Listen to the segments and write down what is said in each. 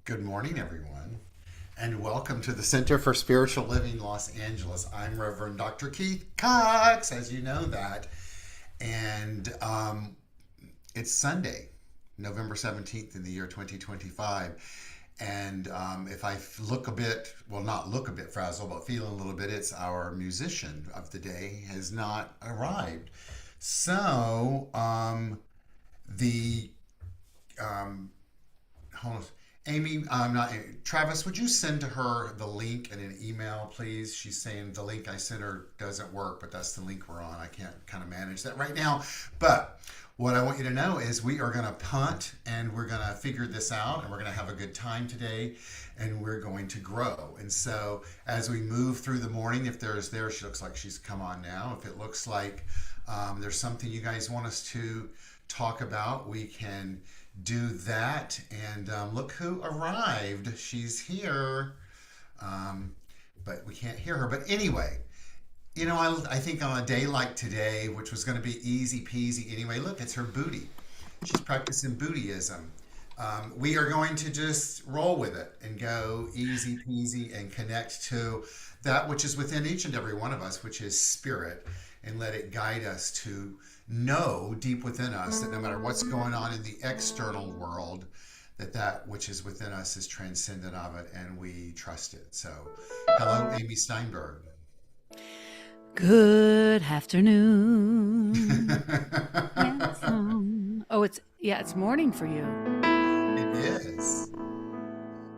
Good morning, everyone, and welcome to the Center for Spiritual Living Los Angeles. I'm Reverend Dr. Keith Cox, as you know that, and it's Sunday, November 17th in the year 2025. And if I look a bit, well, not look a bit frazzled, but feeling a little bit, it's our musician of the day has not arrived. So, the hold on. Amy, not Travis, would you send to her the link in an email, please? She's saying the link I sent her doesn't work, but that's the link we're on. I can't kind of manage that right now. But what I want you to know is we are going to punt and we're going to figure this out and we're going to have a good time today and we're going to grow. And so as we move through the morning, if there's there, she looks like she's come on now. If it looks like there's something you guys want us to talk about, we can do that. And look who arrived. She's here, but we can't hear her. But anyway, you know, I think on a day like today, which was going to be easy peasy anyway, look, it's her booty. She's practicing Buddhism. We are going to just roll with it and go easy peasy and connect to that which is within each and every one of us, which is spirit, and let it guide us to know deep within us that no matter what's going on in the external world, that which is within us is transcendent of it, and we trust it. So, hello, Amy Steinberg. Good afternoon. Handsome. Oh, it's morning for you. It is.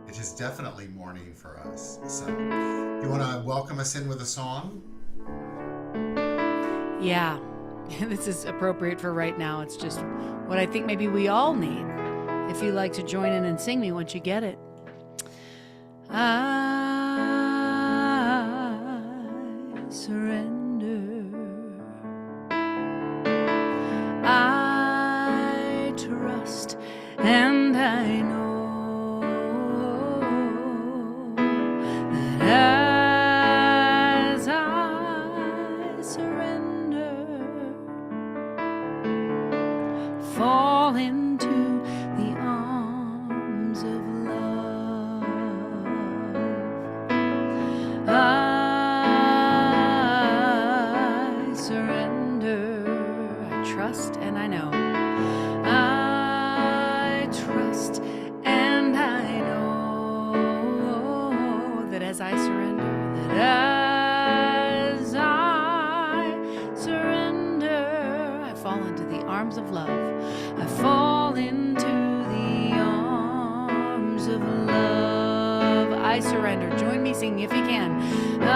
It is definitely morning for us. So, you want to welcome us in with a song? Yeah, this is appropriate for right now. It's just what I think maybe we all need. If you'd like to join in and sing me once you get it. I surrender. I trust and I know that as I surrender, fall into the arms of love. I surrender. I trust and I know. I trust and I know that as I surrender, that as I surrender, I fall into the arms of love. I fall into the arms of love. I surrender. Join me singing if you can. I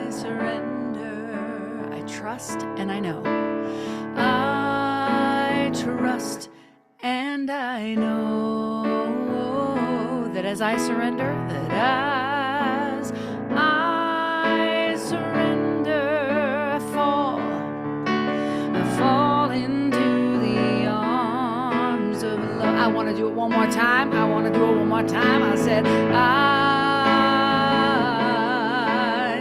surrender. I trust and I know. I trust and I know that as I surrender, that as I surrender, I fall into the arms of love. I want to do it one more time. I said, I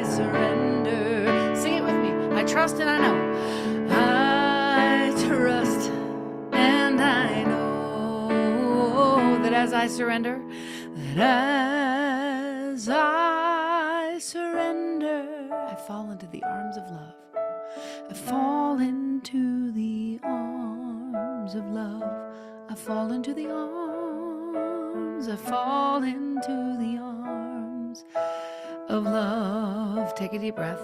surrender. Sing it with me. I trust and I know. I trust and I know that as I surrender, I fall into the arms of love. I fall into the arms of love. I fall into the arms. I fall into the arms of love. Take a deep breath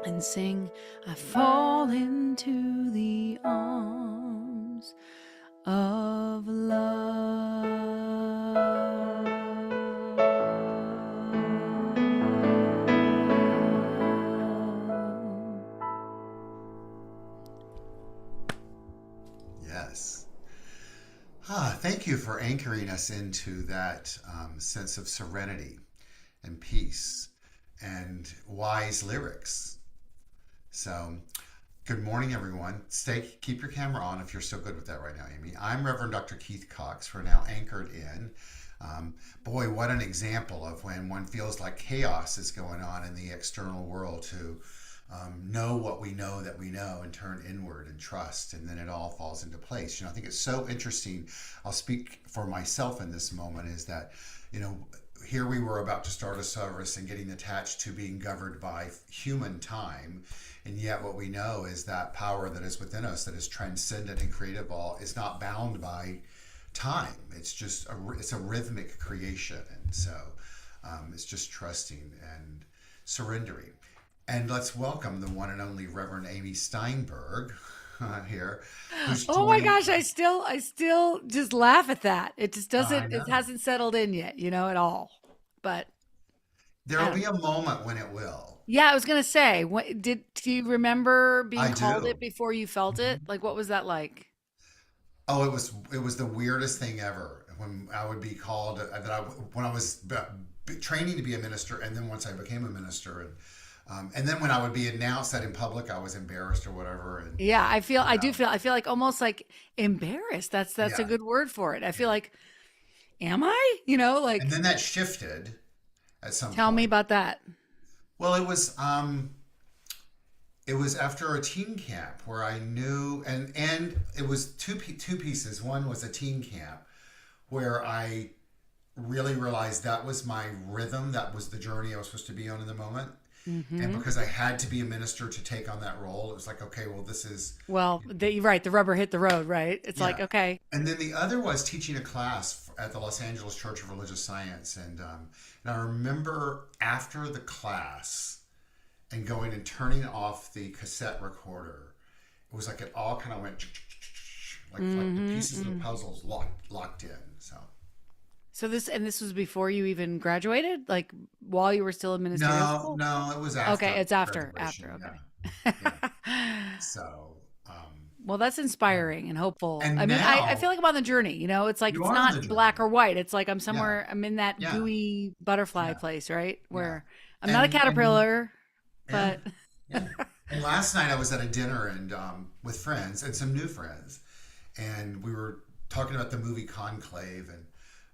and sing. I fall into the arms of love. Yes. Thank you for anchoring us into that sense of serenity and peace and wise lyrics. So, good morning, everyone. Keep your camera on if you're still good with that right now, Amy. I'm Reverend Dr. Keith Cox. We're now anchored in. Boy, what an example of when one feels like chaos is going on in the external world to know what we know that we know and turn inward and trust, and then it all falls into place. I think it's so interesting. I'll speak for myself in this moment, is that, here we were about to start a service and getting attached to being governed by human time. And yet what we know is that power that is within us, that is transcendent and creative all, is not bound by time. It's just it's a rhythmic creation. And so it's just trusting and surrendering. And let's welcome the one and only Reverend Amy Steinberg here. Oh my gosh, I still just laugh at that. It just I doesn't, it know. hasn't settled in yet, at all. But There I will don't be know. a moment when it will. Yeah, I was gonna say, do you remember I being called do. it before you felt it? Like, what was that like? Oh, it was the weirdest thing ever when I would be called when I was training to be a minister, and then once I became a minister, and then when I would be announced that in public, I was embarrassed or whatever, and Yeah, um, I feel like almost like embarrassed. That's a yeah, good word for it. I yeah. feel like, am I? And Like, then that shifted at some tell me point. about that. Well, it was after a teen camp where I knew, and it was two pieces. One was a teen camp where I really realized that was my rhythm, that was the journey I was supposed to be on in the moment. And Hmm. because I had to be a minister to take on that role, it was like, okay, well, this is, Well, you're right. The rubber hit the road, right? It's like, yeah. okay, And then the other was teaching a class at the Los Angeles Church of Religious Science. And I remember after the class and going and turning off the cassette recorder, it was like it all kind of went like the pieces of the hmm. puzzles locked in. So So this was before you even graduated, like while you were still in ministerial no, school? no, it was Okay, after it's after, graduation. Yeah, okay. yeah. So Well, that's yeah. inspiring and hopeful. I And mean, I now feel like I'm on the journey, It's like you it's are on not the black journey. or white. It's like Yeah, I'm in that yeah, gooey butterfly yeah, place, right? yeah. Where I'm not a And caterpillar, yeah, but yeah. And last night I was at a dinner and with friends and some new friends, and we were talking about the movie Conclave, and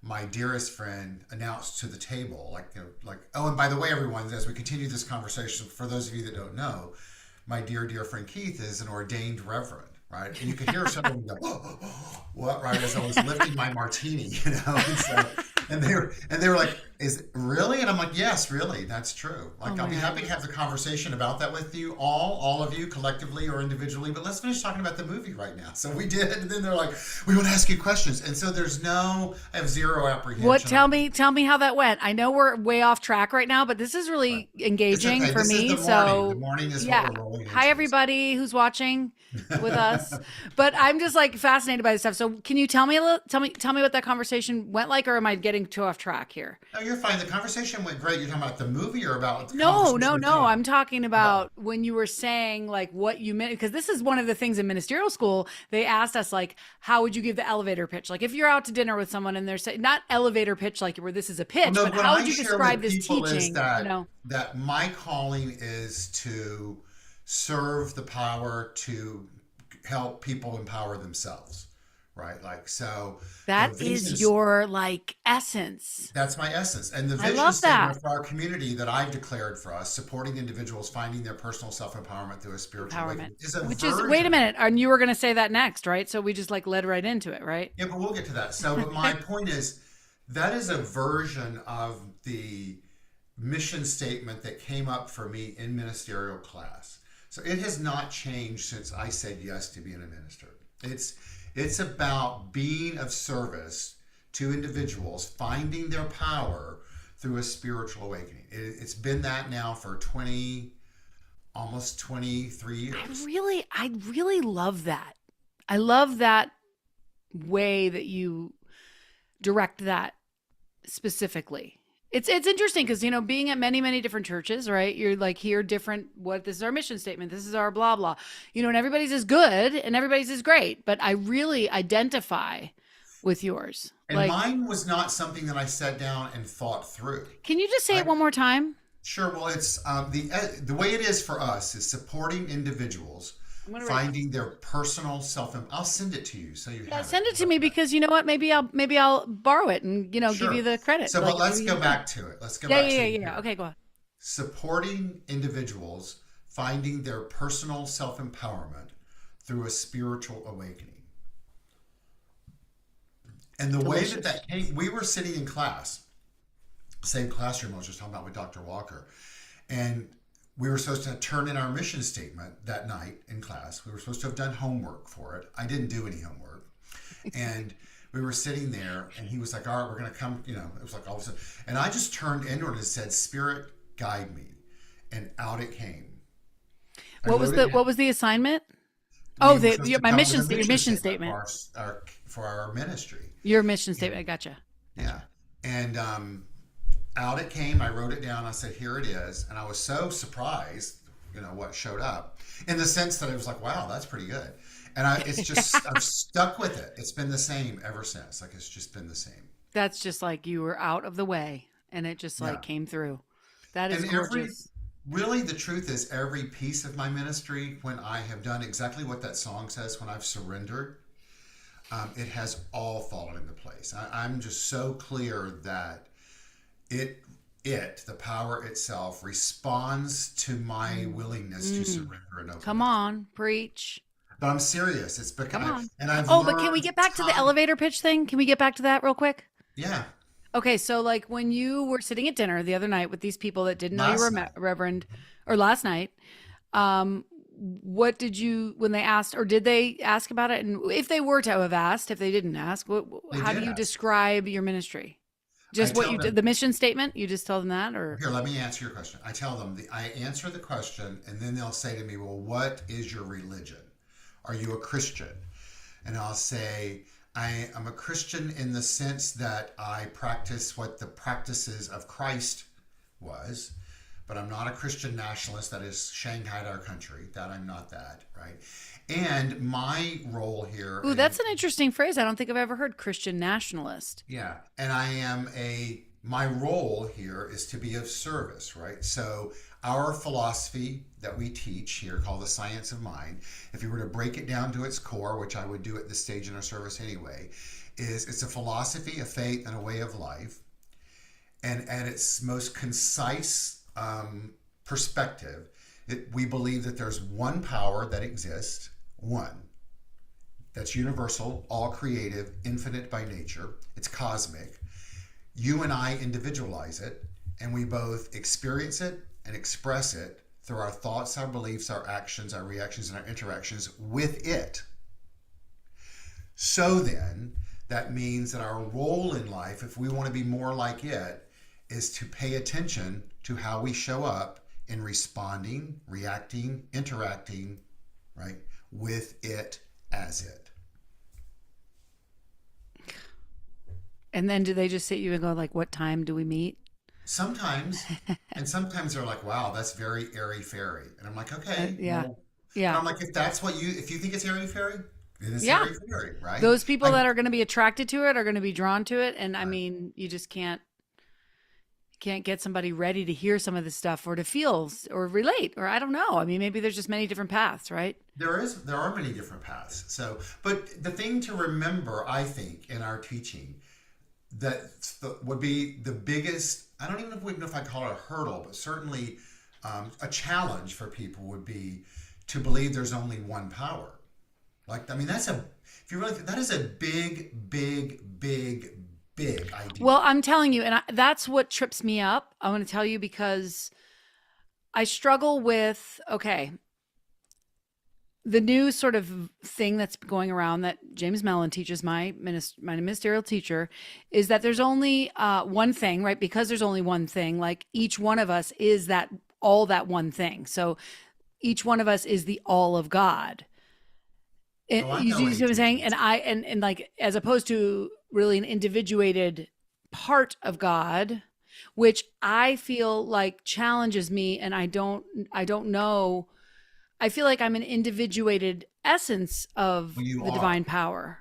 my dearest friend announced to the table, like, oh, and by the way, everyone, as we continue this conversation, for those of you that don't know, my dear friend Keith is an ordained reverend, right? And you could hear someone go, what, right? As I was lifting my martini, and so, and they were like, is it really? And I'm like, yes, really, that's true. oh Like, I'll my be happy to gosh. have the conversation about that with you all of you collectively or individually, but let's finish talking about the movie right now. So we did, and then they're like, we want to ask you questions. And so I have zero What apprehension of, tell me how that went. I know we're way off track right now, but this is but really it's engaging okay. for This is me. the morning. The So, morning is what yeah. we're rolling Hi into. everybody who's watching with us. But I'm just like fascinated by this stuff. So, can you tell me a little tell me what that conversation went like, or am I getting too off track here? No, you're fine. The conversation went great. You're talking about the movie or about the No, conversation no, with no. Tony? I'm talking About about when you were saying like what you meant, because this is one of the things in ministerial school. They asked us like, how would you give the elevator pitch? Like if you're out to dinner with someone and they're saying not elevator pitch like where this is a well, pitch, no, but what how would I you share describe with this people is teaching? that my calling is to serve the power to help people empower themselves, right? Like so, the That vision is your like essence. that's my essence, and the I vision love statement that. for our community that I've declared for us, supporting individuals finding their personal self empowerment through a spiritual Empowerment. awakening, is a Which is wait a version. minute, and you were going to say that next, right? So we just like led right into it, right? Yeah, but we'll get to that. So, but my point is that is a version of the mission statement that came up for me in ministerial class. So it has not changed since I said yes to being a minister. It's about being of service to individuals, finding their power through a spiritual awakening. It's been that now for almost 23 years. I really love that. I love that way that you direct that specifically. It's interesting because being at many different churches, right? You're like here different. What this is our mission statement. This is our blah blah. And everybody's is good and everybody's is great. But I really identify with yours. And Like, mine was not something that I sat down and thought through. can you just say it I one more time? Sure. Well, it's the way it is for us is supporting individuals I'm gonna write. finding their personal self. I'll send it to you so you Yeah, have it. send it How to about me that? because you know what? Maybe I'll borrow it and give you Sure. the credit. So, Like but let's maybe go back to it. Let's go yeah, back yeah, to yeah, it yeah. here. Okay, go on. Supporting individuals finding their personal self-empowerment through a spiritual awakening. And the way that Delicious. that came, we were sitting in class, same classroom I was just talking about with Dr. Walker, and we were supposed to turn in our mission statement that night in class. We were supposed to have done homework for it. I didn't do any homework. And we were sitting there, and he was like, all right, we're going to come, it was like all of a sudden. And I just turned inward and said, Spirit, guide me. And out it came. What was the assignment? Oh, my mission, your mission statement. For our ministry. Your mission statement. I gotcha. Yeah. And out it came. I wrote it down. I said, here it is. And I was so surprised, what showed up, in the sense that it was like, wow, that's pretty good. And it's just, I've stuck with it. It's been the same ever since. Like, it's just been the same. That's just like you were out of the way and it just came through. That is gorgeous. Really, the truth is, every piece of my ministry, when I have done exactly what that song says, when I've surrendered, it has all fallen into place. I'm just so clear that the power itself responds to my willingness to surrender and open. Come on, preach. But I'm serious. It's because, come on. And I've but can we get back to the elevator pitch thing? Can we get back to that real quick? Yeah. Okay, so like when you were sitting at dinner the other night with these people that didn't know you were Reverend, or last night, what did you, when they asked, or did they ask about it? And if they were to have asked, if they didn't ask, how do you describe your ministry? Just what you did, the mission statement? You just tell them that, or? Here, let me answer your question. I tell them, I answer the question, and then they'll say to me, well, what is your religion? Are you a Christian? And I'll say, I am a Christian in the sense that I practice what the practices of Christ was, but I'm not a Christian nationalist that has shanghaied our country. That I'm not that, right? And my role here... Ooh, that's an interesting phrase. I don't think I've ever heard Christian nationalist. Yeah, and I am my role here is to be of service, right? So our philosophy that we teach here, called the Science of Mind, if you were to break it down to its core, which I would do at this stage in our service anyway, it's a philosophy, a faith, and a way of life. And at its most concise perspective, we believe that there's one power that exists, one, that's universal, all creative, infinite by nature. It's cosmic. You and I individualize it, and we both experience it and express it through our thoughts, our beliefs, our actions, our reactions, and our interactions with it. So then, that means that our role in life, if we want to be more like it, is to pay attention to how we show up in responding, reacting, interacting, right, with it as it. And then do they just sit you and go like, what time do we meet? Sometimes. And sometimes they're like, wow, that's very airy-fairy. And I'm like, okay. Yeah. Well, yeah. And I'm like, if you think it's airy-fairy, it is airy-fairy, right? Those people that are going to be attracted to it are going to be drawn to it. And I mean, you just can't get somebody ready to hear some of this stuff or to feel or relate, or I don't know. I mean, maybe there's just many different paths, right? There are many different paths. So, but the thing to remember, I think, in our teaching, would be the biggest, I don't even know if I call it a hurdle, but certainly a challenge for people would be to believe there's only one power. Like, I mean, that is a big, big, big, big idea. Well, I'm telling you, and that's what trips me up. I want to tell you because I struggle with, the new sort of thing that's going around that James Mellon teaches, my ministerial teacher, is that there's only one thing, right? Because there's only one thing, like each one of us is that one thing. So each one of us is the all of God. You see what I'm saying? And like, as opposed to really an individuated part of God, which I feel like challenges me, and I don't know. I feel like I'm an individuated essence of the divine power.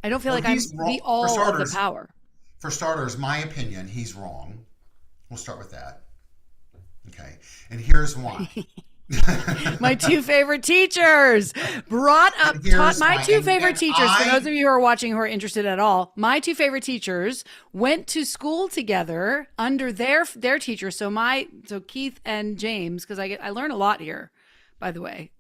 I don't feel like I'm the all of the power. For starters, my opinion, he's wrong. We'll start with that. Okay. And here's why. My two favorite teachers taught my two favorite teachers. For those of you who are watching who are interested at all, my two favorite teachers went to school together under their teachers. So Keith and James, because I learn a lot here. by the way,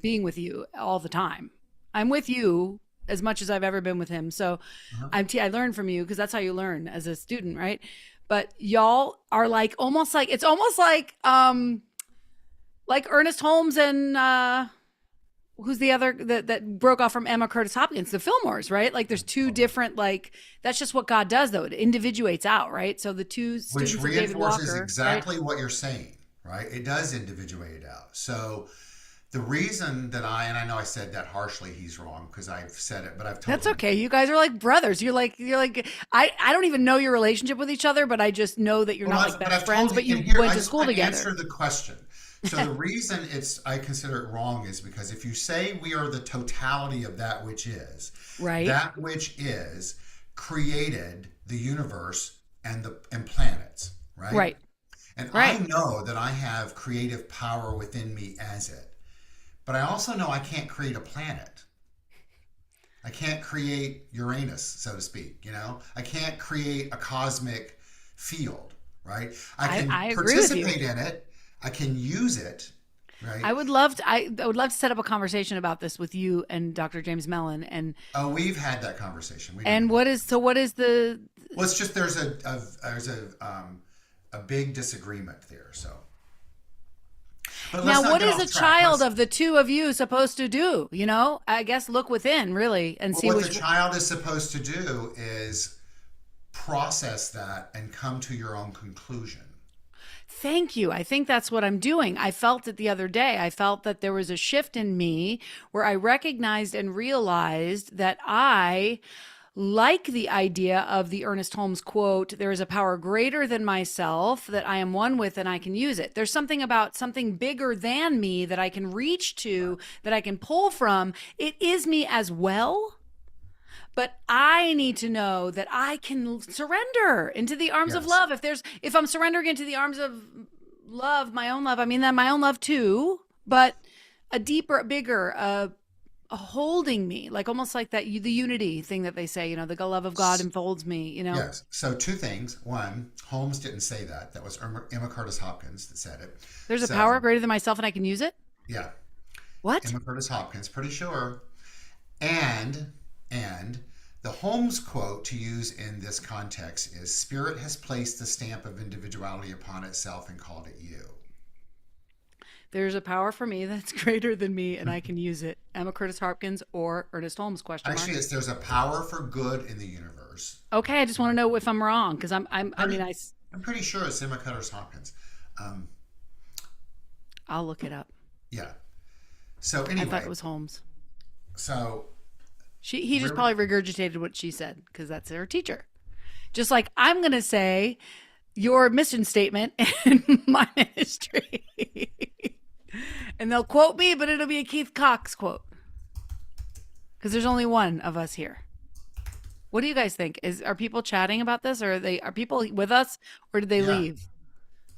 being with you all the time. I'm with you as much as I've ever been with him. So Uh-huh. I learn from you because that's how you learn as a student, right? But y'all are like almost like it's almost like Ernest Holmes and who's the other that broke off from Emma Curtis Hopkins, the Fillmores, right? Like there's two different that's just what God does though. It individuates out, right? So the two Which students of David reinforces Walker, exactly what you're saying, right? It does individuate out. So the reason that and I know I said that harshly, he's wrong because I've said it, but I've told that's okay. You guys are like brothers. You're like I don't even know your relationship with each other, but I just know that you're not like best friends, but you went to school together. Answer the question. So the reason I consider it wrong is because if you say we are the totality of that which is, right, that which is created the universe and planets, right? Right. And right. I know that I have creative power within me as it. But I also know I can't create a planet. I can't create Uranus, so to speak, I can't create a cosmic field, right? I can participate in it. I can use it, right? I would love to set up a conversation about this with you and Dr. James Mellon and we've had that conversation. What is the Well, it's just there's a big disagreement there, so. Now, what is a child of the two of you supposed to do? I guess look within, really, and see what the child is supposed to do is process that and come to your own conclusion. Thank you. I think that's what I'm doing. I felt it the other day. I felt that there was a shift in me where I recognized and realized that I like the idea of the Ernest Holmes quote, there is a power greater than myself that I am one with and I can use it. There's something about something bigger than me that I can reach to, that I can pull from. It is me as well. But I need to know that I can surrender into the arms of love. If I'm surrendering into the arms of love, my own love, I mean that my own love too, but a deeper, bigger, a holding me, like almost like that, the unity thing that they say, the love of God enfolds me, Yes. So two things. One, Holmes didn't say that. That was Emma Curtis Hopkins that said it. There's a power greater than myself and I can use it? Yeah. What? Emma Curtis Hopkins, pretty sure. And the Holmes quote to use in this context is, Spirit has placed the stamp of individuality upon itself and called it you. There's a power for me that's greater than me and I can use it. Emma Curtis Hopkins or Ernest Holmes, question mark. Actually, there's a power for good in the universe. Okay, I just want to know if I'm wrong because I'm pretty sure it's Emma Curtis Hopkins. I'll look it up. Yeah. So anyway, I thought it was Holmes. So he just probably regurgitated what she said because that's her teacher. Just like I'm going to say your mission statement in my ministry. And they'll quote me, but it'll be a Keith Cox quote. Because there's only one of us here. What do you guys think? Are people chatting about this, or are people with us, or did they leave?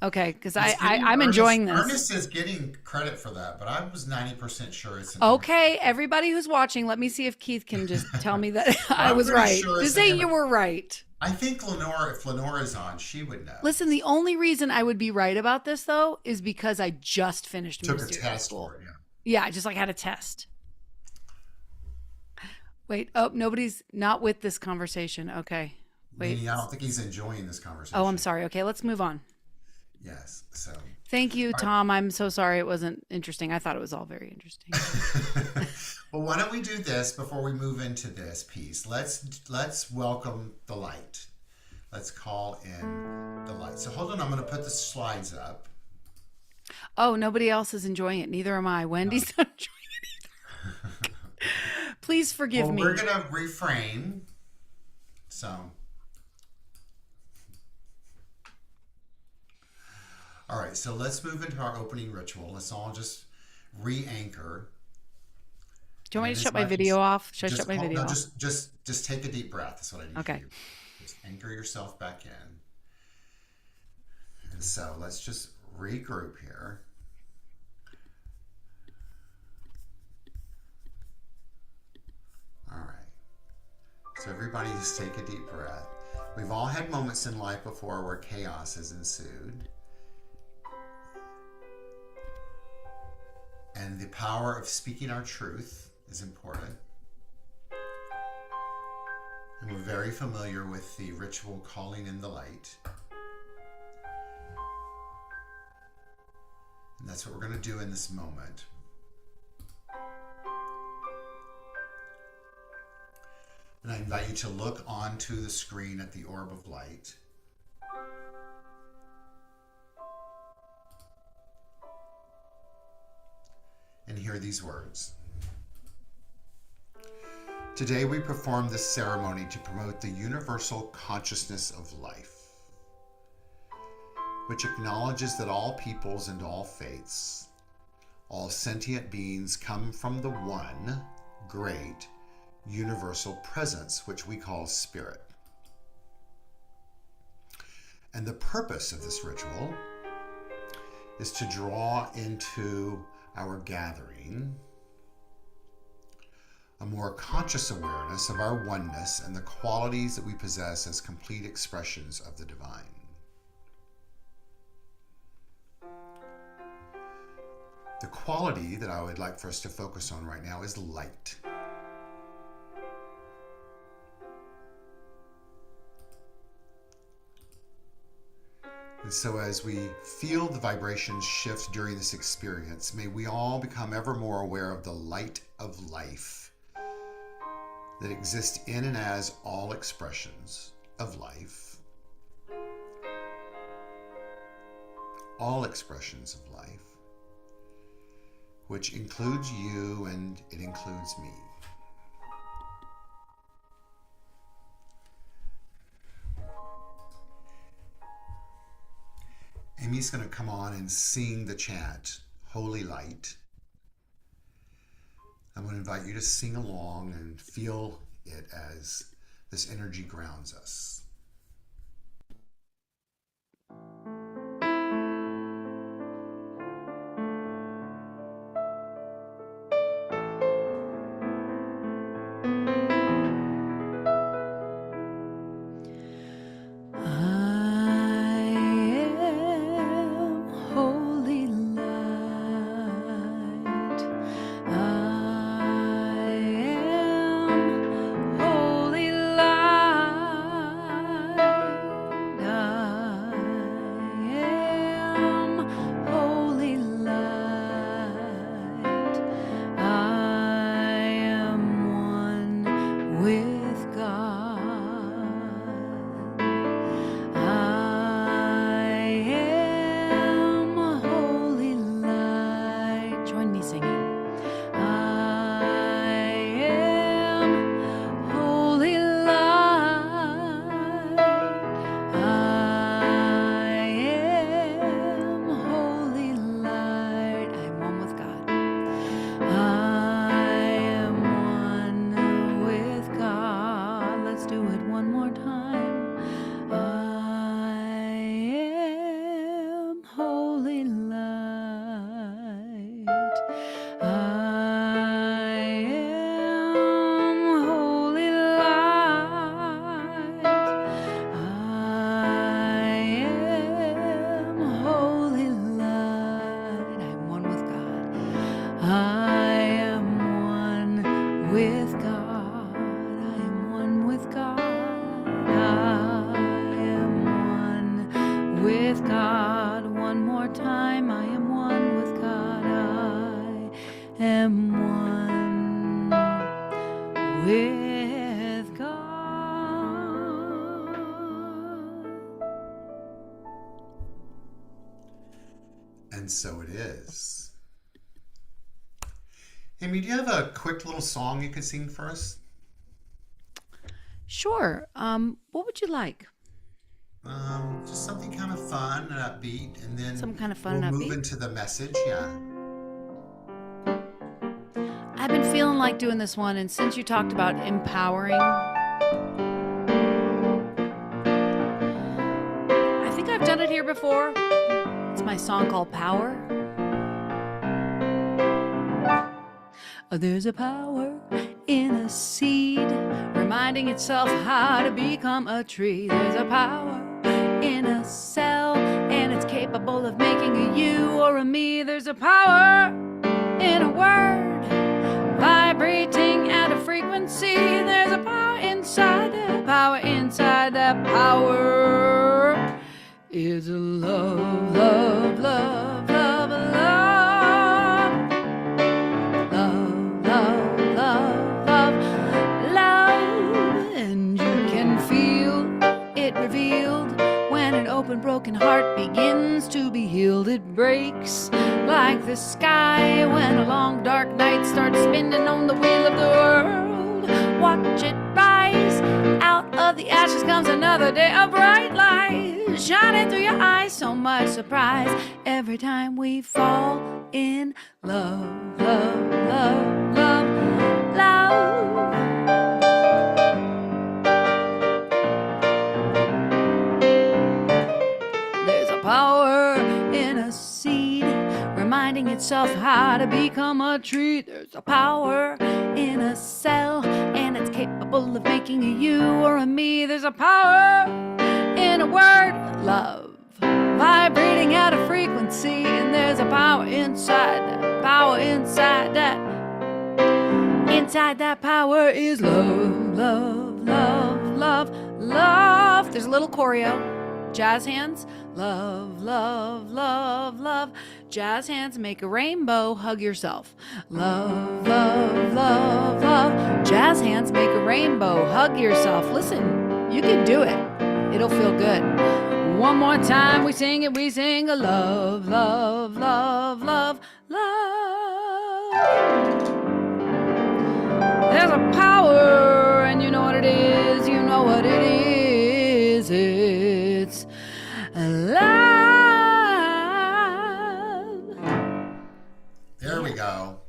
Okay, because I'm enjoying this. Ernest is getting credit for that, but I was 90% sure it's okay. Everybody who's watching, let me see if Keith can just tell me that I was right. Sure just say you were right. I think if Lenore is on, she would know. Listen, the only reason I would be right about this though is because I just finished took a ministerial test school. for it, Yeah, I just had a test. Wait, nobody's not with this conversation. Okay. Wait. I don't think he's enjoying this conversation. Oh, I'm sorry. Okay, let's move on. Yes. So. Thank you, Tom. I'm so sorry it wasn't interesting. I thought it was all very interesting. Well, why don't we do this before we move into this piece? Let's welcome the light. Let's call in the light. So hold on, I'm going to put the slides up. Oh, nobody else is enjoying it. Neither am I. Wendy's not enjoying it either. Please forgive me. We're going to reframe. So. All right, so let's move into our opening ritual. Let's all just re-anchor. Do you want me to shut my video off? Should I shut my video off? Just take a deep breath. That's what I need. Okay. Just anchor yourself back in. And so let's just regroup here. All right. So everybody just take a deep breath. We've all had moments in life before where chaos has ensued. And the power of speaking our truth is important. And we're very familiar with the ritual calling in the light. And that's what we're going to do in this moment. And I invite you to look onto the screen at the orb of light. And hear these words. Today we perform this ceremony to promote the universal consciousness of life, which acknowledges that all peoples and all faiths, all sentient beings come from the one great universal presence, which we call spirit. And the purpose of this ritual is to draw into our gathering a more conscious awareness of our oneness and the qualities that we possess as complete expressions of the divine. The quality that I would like for us to focus on right now is light. And so as we feel the vibrations shift during this experience, may we all become ever more aware of the light of life that exists in and as all expressions of life. All expressions of life, which includes you and it includes me. Amy's going to come on and sing the chant, Holy Light. I'm going to invite you to sing along and feel it as this energy grounds us. With God. And so it is. Amy, do you have a quick little song you could sing for us? Sure. What would you like? Just something kind of fun and upbeat, and then Some kind of fun we'll and move upbeat? into the message. Yeah. I've been feeling like doing this one, and since you talked about empowering, I think I've done it here before. It's my song called Power. There's a power in a seed, reminding itself how to become a tree. There's a power in a cell, and it's capable of making a you or a me. There's a power in a word, vibrating at a frequency. There's a power inside that power, inside that power is a love, love, love, love, love, love, love, love, love, love. And you can feel it revealed when an open, broken heart begins to be healed. It breaks like the sky when a long, dark night starts spinning on the wheel of the world. Watch it rise. Out of the ashes comes another day of bright light, shining through your eyes. So much surprise every time we fall in love, love, love, love, love. There's a power in a seed, reminding itself how to become a tree. There's a power in a cell, and it's capable of making a you or a me. There's a power in a word, love, vibrating at a frequency. And there's a power inside that power, inside that power is love, love, love, love, love. There's a little choreo. Jazz hands, love, love, love, love. Jazz hands, make a rainbow, hug yourself. Love, love, love, love. Jazz hands, make a rainbow, hug yourself. Listen, you can do it. It'll feel good. One more time, we sing it, we sing a love, love, love, love, love. There's a power, and you know what it is, you know what it is. It's love. There we go.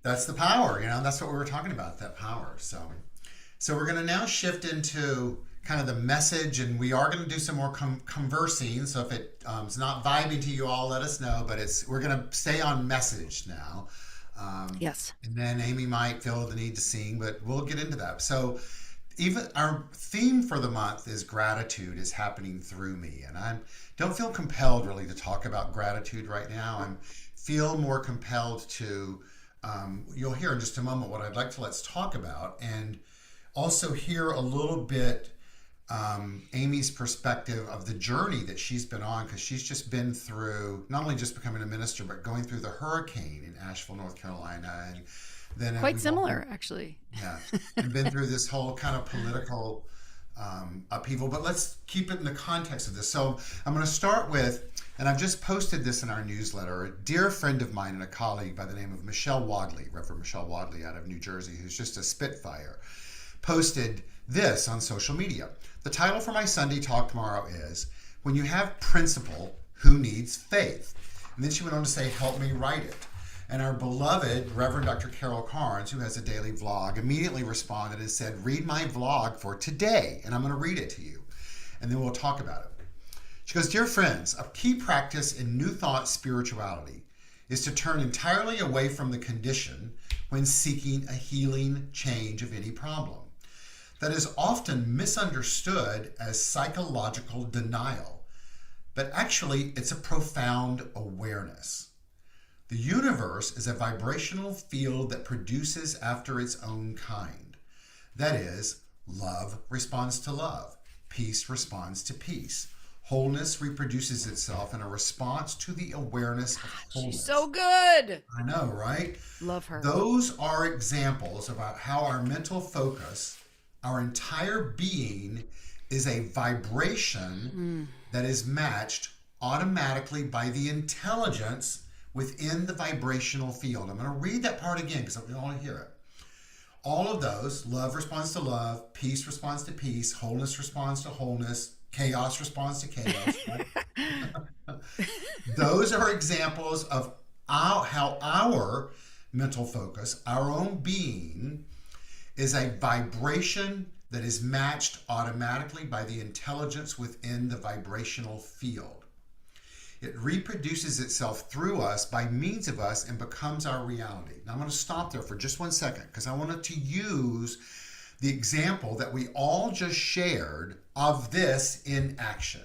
That's the power, that's what we were talking about, that power. So we're going to now shift into kind of the message, and we are going to do some more conversing. So if it's not vibing to you all, let us know, but we're going to stay on message now. Yes. And then Amy might feel the need to sing, but we'll get into that. So even our theme for the month is gratitude is happening through me. And I don't feel compelled really to talk about gratitude right now. I feel more compelled to, you'll hear in just a moment what I'd like to let's talk about, and also hear a little bit Amy's perspective of the journey that she's been on, because she's just been through not only just becoming a minister, but going through the hurricane in Asheville, North Carolina, and then quite similar, actually. Yeah, and been through this whole kind of political upheaval. But let's keep it in the context of this. So I'm going to start with, and I've just posted this in our newsletter, a dear friend of mine and a colleague by the name of Michelle Wadley, Reverend Michelle Wadley out of New Jersey, who's just a spitfire, posted this on social media. The title for my Sunday talk tomorrow is, When You Have Principle, Who Needs Faith? And then she went on to say, help me write it. And our beloved Reverend Dr. Carol Carnes, who has a daily vlog, immediately responded and said, read my vlog for today, and I'm going to read it to you, and then we'll talk about it. She goes, dear friends, a key practice in New Thought spirituality is to turn entirely away from the condition when seeking a healing change of any problem. That is often misunderstood as psychological denial, but actually it's a profound awareness. The universe is a vibrational field that produces after its own kind. That is, love responds to love, peace responds to peace. Wholeness reproduces itself in a response to the awareness of wholeness. She's so good. I know, right? Love her. Those are examples about how our mental focus, our entire being, is a vibration that is matched automatically by the intelligence within the vibrational field. I'm going to read that part again because I want to hear it. All of those, love responds to love, peace responds to peace, wholeness responds to wholeness, chaos responds to chaos. Right? Those are examples of how our mental focus, our own being, is a vibration that is matched automatically by the intelligence within the vibrational field. It reproduces itself through us, by means of us, and becomes our reality. Now I'm going to stop there for just 1 second because I wanted to use the example that we all just shared of this in action.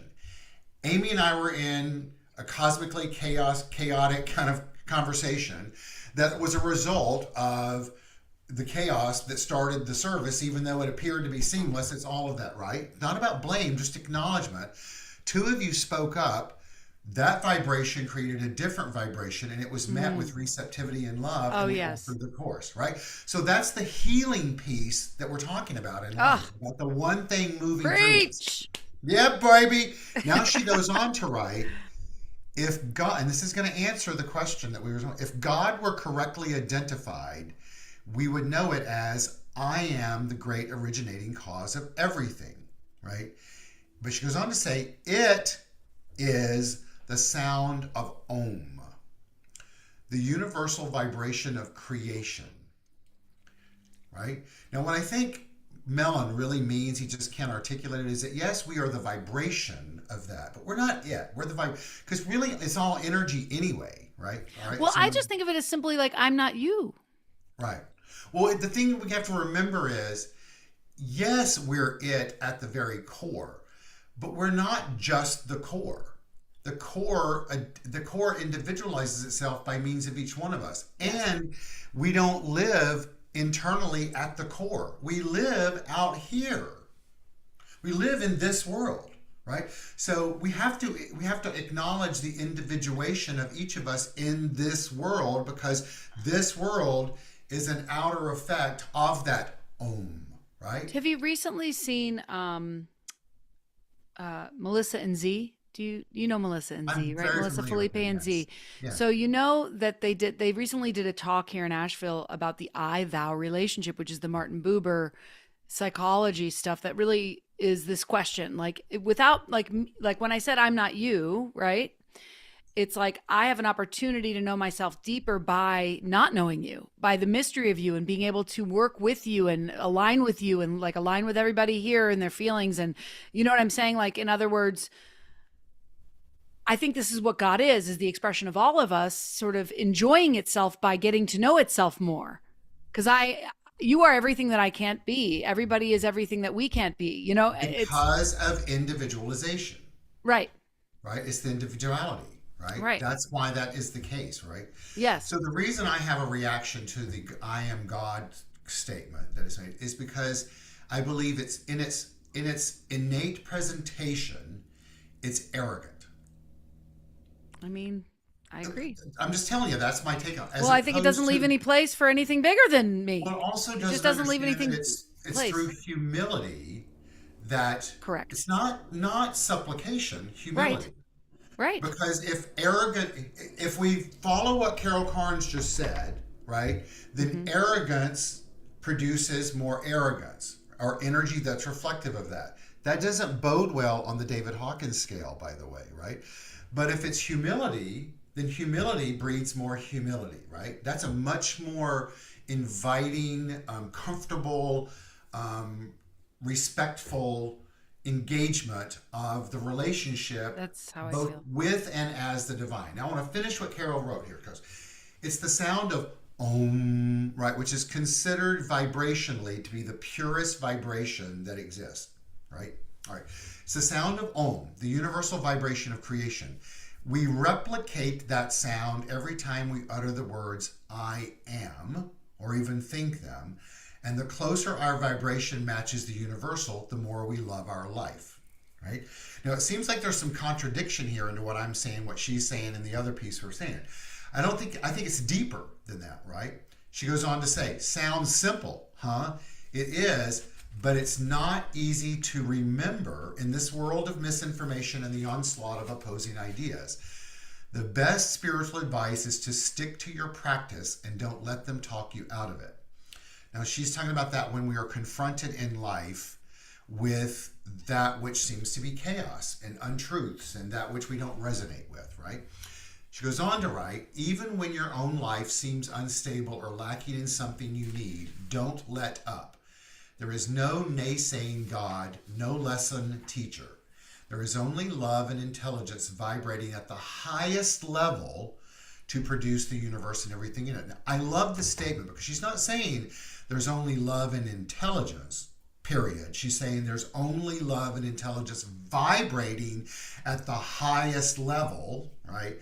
Amy and I were in a cosmically chaotic kind conversation that was a result of the chaos that started the service, even though it appeared to be seamless. It's all of that, right? Not about blame, just acknowledgement. Two of you spoke up. That vibration created a different vibration, and it was met with receptivity and love. Oh, and we yes. offered the course, right? So that's the healing piece that we're talking about in life. About the one thing moving through us. Preach. Yeah, baby. Now she goes on to write, if God, and this is going to answer the question that we were, if God were correctly identified, we would know it as, I am the great originating cause of everything, right? But she goes on to say, it is the sound of Om, the universal vibration of creation, right? Now, what I think Mellon really means, he just can't articulate it, is that yes, we are the vibration of that, but we're not it. We're the because really it's all energy anyway, right? All right. Well, So I just think of it as simply like, I'm not you. right. Well, the thing we have to remember is, yes, we're it at the very core, but we're not just the core. The core individualizes itself by means of each one of us, and we don't live internally at the core. We live out here. We live in this world, right? So we have to acknowledge the individuation of each of us in this world, because this world is an outer effect of that Om, right? Have you recently seen Melissa and Z? Do you know Melissa and Z, I'm right? very Melissa familiar with Felipe them, and Z. yes. So you know that they recently did a talk here in Asheville about the I thou relationship, which is the Martin Buber psychology stuff that really is this question. Like without like when I said I'm not you, right? It's like I have an opportunity to know myself deeper by not knowing you, by the mystery of you, and being able to work with you and align with you, and like align with everybody here and their feelings. And you know what I'm saying? Like, in other words, I think this is what God is the expression of all of us sort of enjoying itself by getting to know itself more. Because you are everything that I can't be. Everybody is everything that we can't be. You know, Because of individualization. Right. Right? It's the individuality. Right? Right. That's why that is the case, right? Yes. So the reason I have a reaction to the I am God statement that is made is because I believe it's in its innate presentation, it's arrogant. I mean, I agree. I'm just telling you, that's my take on it. Well, I think it doesn't leave any place for anything bigger than me. But also it just doesn't leave anything. It's place. through humility that correct. It's not supplication, humility. Right. Because if we follow what Carol Carnes just said, right, then arrogance produces more arrogance, or energy that's reflective of that. That doesn't bode well on the David Hawkins scale, by the way, right? But if it's humility, then humility breeds more humility, right? That's a much more inviting, comfortable, respectful engagement of the relationship. That's how I both feel. with and as the divine. Now I want to finish what Carol wrote here, because it's the sound of Om, right, which is considered vibrationally to be the purest vibration that exists, right? All right. It's the sound of Om, the universal vibration of creation. We replicate that sound every time we utter the words I am, or even think them. And the closer our vibration matches the universal, the more we love our life, right? Now, it seems like there's some contradiction here into what I'm saying, what she's saying, and the other piece we're saying. I think it's deeper than that, right? She goes on to say, sounds simple, huh? It is, but it's not easy to remember in this world of misinformation and the onslaught of opposing ideas. The best spiritual advice is to stick to your practice and don't let them talk you out of it. Now, she's talking about that when we are confronted in life with that which seems to be chaos and untruths and that which we don't resonate with, right? She goes on to write, even when your own life seems unstable or lacking in something you need, don't let up. There is no naysaying God, no lesson teacher. There is only love and intelligence vibrating at the highest level to produce the universe and everything in it. Now, I love this statement because she's not saying there's only love and intelligence, period. She's saying there's only love and intelligence vibrating at the highest level, right?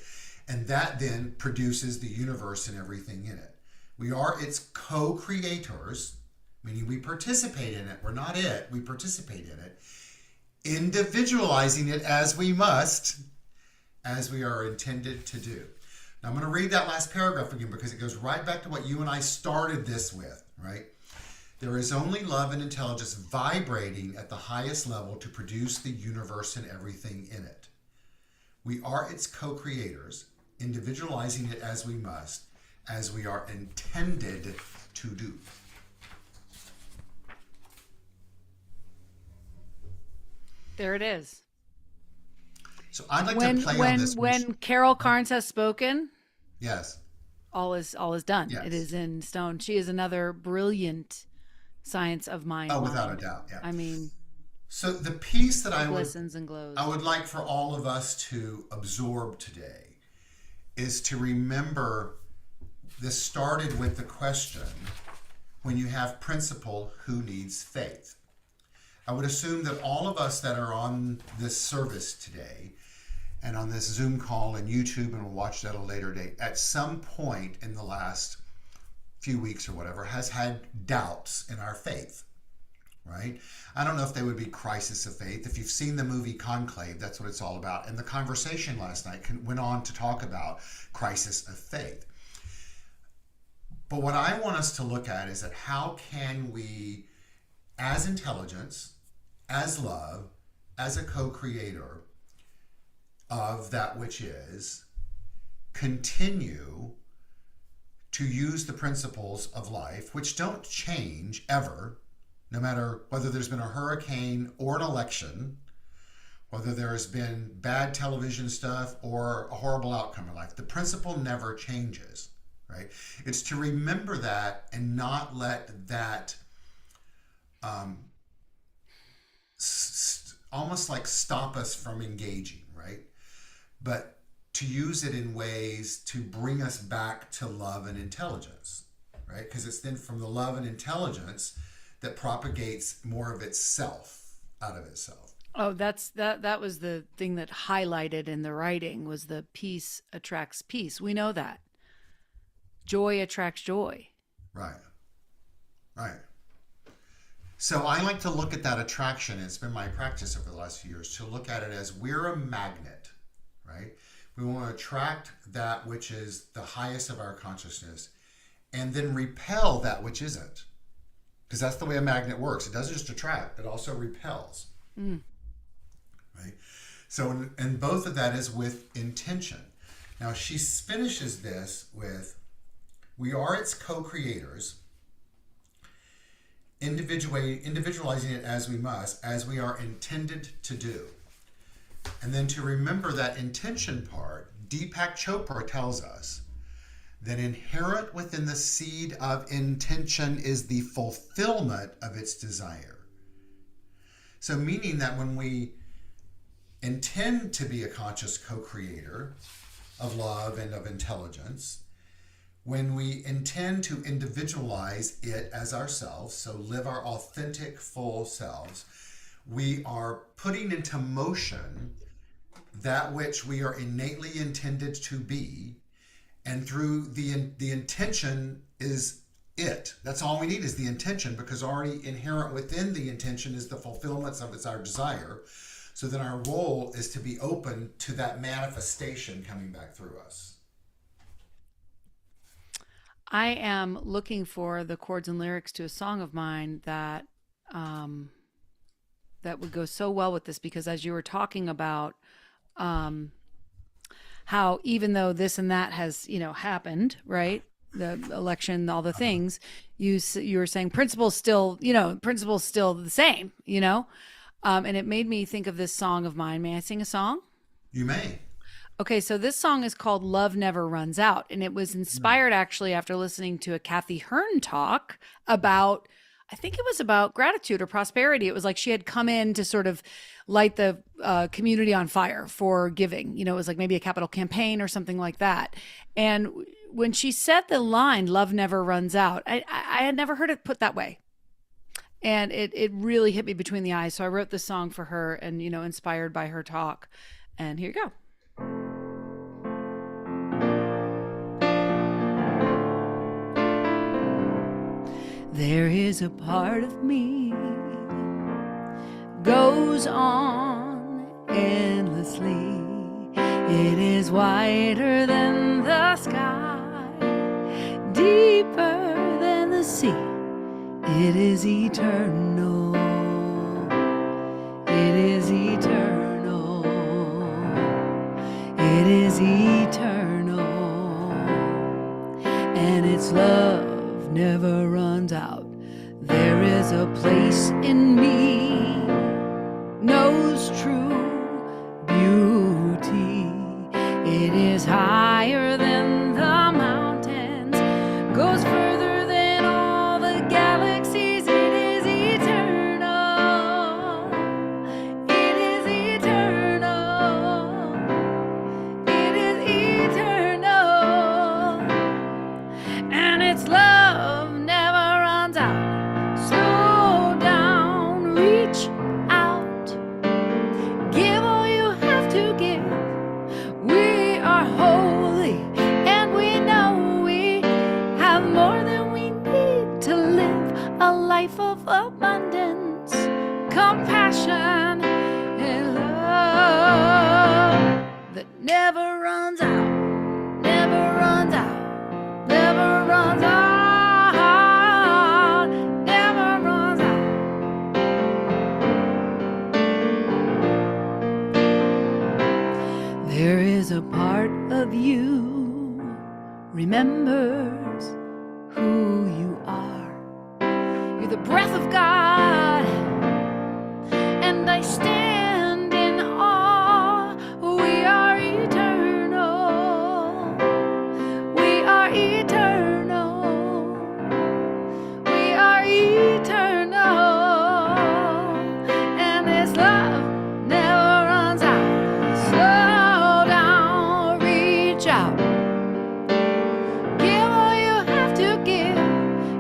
And that then produces the universe and everything in it. We are its co-creators, meaning we participate in it. We're not it, we participate in it. Individualizing it as we must, as we are intended to do. Now I'm going to read that last paragraph again because it goes right back to what you and I started this with, right? There is only love and intelligence vibrating at the highest level to produce the universe and everything in it. We are its co-creators, individualizing it as we must, as we are intended to do. There it is. So I'd like to play on this. When Carol Carnes has spoken, yes, all is done. Yes. It is in stone. She is another brilliant science of mind. Oh, without a doubt, yeah. I mean, so the piece that glistens and glows. I would like for all of us to absorb today is to remember this started with the question, when you have principle, who needs faith? I would assume that all of us that are on this service today and on this Zoom call and YouTube, and we'll watch that at a later date, at some point in the last few weeks or whatever, has had doubts in our faith, right? I don't know if they would be crisis of faith. If you've seen the movie Conclave, that's what it's all about. And the conversation last night went on to talk about crisis of faith. But what I want us to look at is that how can we, as intelligence, as love, as a co-creator of that which is, continue to use the principles of life, which don't change ever, no matter whether there's been a hurricane or an election, whether there's been bad television stuff or a horrible outcome in life. The principle never changes, right? It's to remember that and not let that almost like stop us from engaging, right? But to use it in ways to bring us back to love and intelligence, right? Because it's then from the love and intelligence that propagates more of itself out of itself. Oh, that was the thing that highlighted in the writing, was the peace attracts peace. We know that. Joy attracts joy. Right. So I like to look at that attraction, and it's been my practice over the last few years, to look at it as we're a magnet, right? We want to attract that which is the highest of our consciousness and then repel that which isn't. Because that's the way a magnet works. It doesn't just attract, it also repels. Right? So, and both of that is with intention. Now, she finishes this with, we are its co-creators, individualizing it as we must, as we are intended to do. And then to remember that intention part, Deepak Chopra tells us that inherent within the seed of intention is the fulfillment of its desire. So meaning that when we intend to be a conscious co-creator of love and of intelligence, when we intend to individualize it as ourselves, so live our authentic, full selves, we are putting into motion that which we are innately intended to be, and through the intention is it. That's all we need is the intention, because already inherent within the intention is the fulfillments of our desire. So then our role is to be open to that manifestation coming back through us. I am looking for the chords and lyrics to a song of mine that that would go so well with this, because as you were talking about how even though this and that has, happened, right? The election, all the things, you were saying principle's still the same, and it made me think of this song of mine. May I sing a song? You may. Okay, so this song is called Love Never Runs Out, and it was inspired actually after listening to a Kathy Hearn talk about, I think it was about gratitude or prosperity. It was like she had come in to sort of light the community on fire for giving. It was like maybe a capital campaign or something like that. And when she said the line, love never runs out, I had never heard it put that way. And it really hit me between the eyes. So I wrote this song for her and, inspired by her talk. And here you go. is a part of me, goes on endlessly. It is wider than the sky, deeper than the sea. It is eternal. It is eternal. It is eternal. And its love never runs out. There is a place in me, knows true beauty. It is higher than the mountains, goes further than all the galaxies. It is eternal. It is eternal. It is eternal. And its love never runs out. Slow down, reach out, give all you have to give. We are holy, and we know we have more than we need to live a life of abundance, compassion, and love that never runs out, never runs out, never runs out, never runs out. There is a part of you remembers who you are. You're the breath of God, and I stand in awe. We are eternal. We are eternal. We are eternal. And this love never runs out. Slow down, reach out, give all you have to give,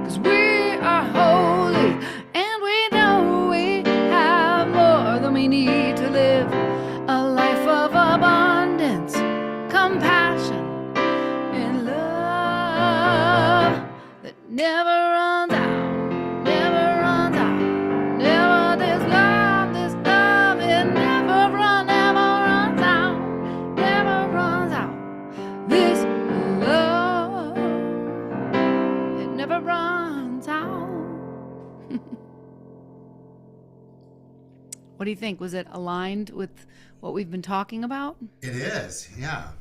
'cause we are holy, and we know we have more than we need to live a life of abundance, compassion, and love that never runs out, never runs out, never. This love, it never runs out, never runs out. This love, it never runs out. What do you think? Was it aligned with what we've been talking about? It is, yeah.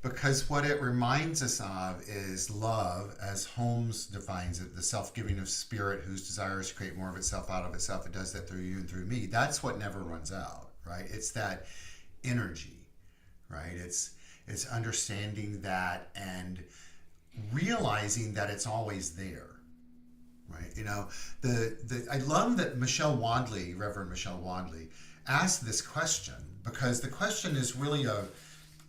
Because what it reminds us of is love, as Holmes defines it, the self-giving of spirit whose desire is to create more of itself out of itself. It does that through you and through me. That's what never runs out, right? It's that energy, right? It's understanding that and realizing that it's always there. Right, you know, I love that Reverend Michelle Wadley, asked this question, because the question is really a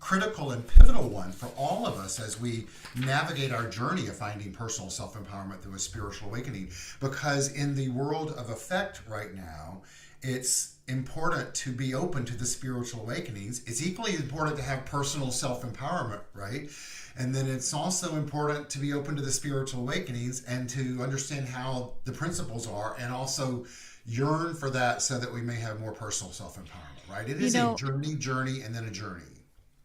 critical and pivotal one for all of us as we navigate our journey of finding personal self-empowerment through a spiritual awakening. Because in the world of effect right now, it's important to be open to the spiritual awakenings. It's equally important to have personal self-empowerment, right? And then it's also important to be open to the spiritual awakenings and to understand how the principles are, and also yearn for that so that we may have more personal self-empowerment, right? It is a journey, and then a journey.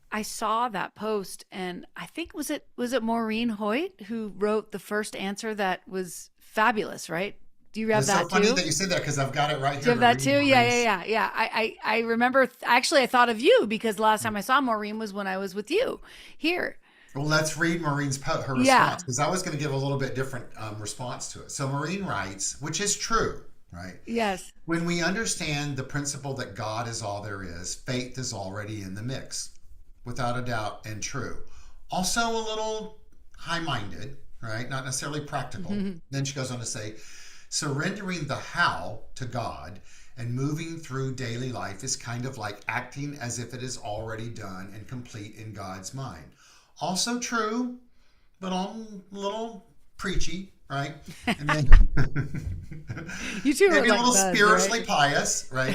I saw that post, and I think was it Maureen Hoyt who wrote the first answer that was fabulous, right? Do you have It's that so funny too? that you said that, because I've got it right here. Do you have that too? Yeah. I remember. Actually, I thought of you because last time I saw Maureen was when I was with you here. Well, let's read Maureen's her response, because I was going to give a little bit different response to it. So Maureen writes, which is true, right? Yes. When we understand the principle that God is all there is, faith is already in the mix, without a doubt, and true. Also a little high-minded, right? Not necessarily practical. Mm-hmm. Then she goes on to say, surrendering the how to God and moving through daily life is kind of like acting as if it is already done and complete in God's mind. Also true, but a little preachy, right? And then you too maybe like a little buzz, spiritually right? pious, right?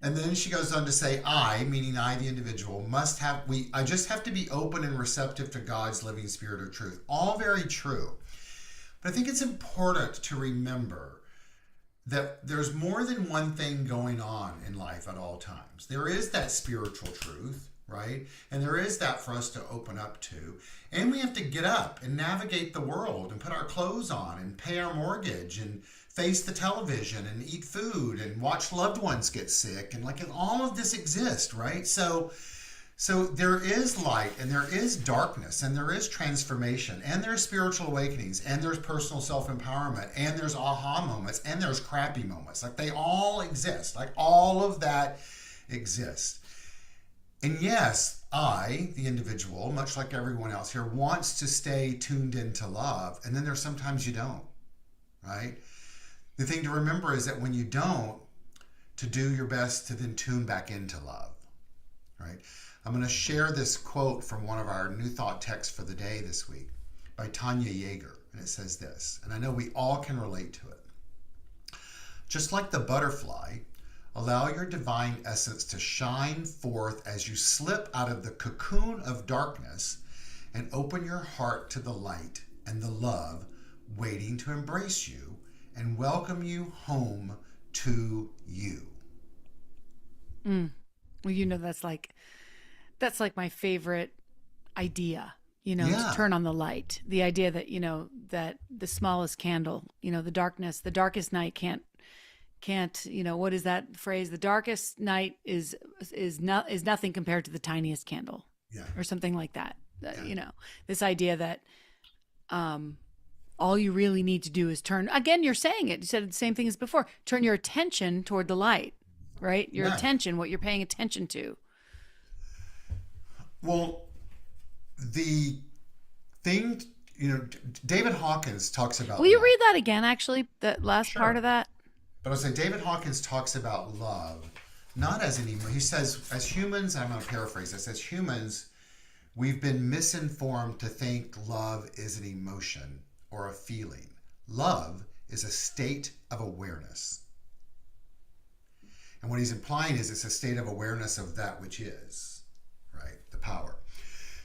And then she goes on to say, meaning I, the individual, I just have to be open and receptive to God's living spirit of truth. All very true. But I think it's important to remember that there's more than one thing going on in life at all times. There is that spiritual truth, right? And there is that for us to open up to. And we have to get up and navigate the world and put our clothes on and pay our mortgage and face the television and eat food and watch loved ones get sick. And like all of this exists, right? So there is light and there is darkness and there is transformation and there's spiritual awakenings and there's personal self-empowerment and there's aha moments and there's crappy moments. Like they all exist. Like all of that exists. And yes, I, the individual, much like everyone else here, wants to stay tuned into love. And then there's sometimes you don't, right? The thing to remember is that when you don't, to do your best to then tune back into love, right? I'm going to share this quote from one of our New Thought texts for the day this week by Tanya Yeager. And it says this, and I know we all can relate to it. Just like the butterfly, allow your divine essence to shine forth as you slip out of the cocoon of darkness and open your heart to the light and the love waiting to embrace you and welcome you home to you. Well, that's like my favorite idea, to turn on the light. The idea that, that the smallest candle, the darkest night can't, what is that phrase? The darkest night is nothing compared to the tiniest candle, or something like that. This idea that, all you really need to do is again, you're saying it, you said the same thing as before, turn your attention toward the light, right? Your attention, what you're paying attention to. Well, the thing, David Hawkins talks about. Will you read that again, actually, that last part of that? But I was saying, David Hawkins talks about love, not as an emotion. He says, as humans, I'm going to paraphrase this, as humans, we've been misinformed to think love is an emotion or a feeling. Love is a state of awareness. And what he's implying is it's a state of awareness of that which is, right? The power.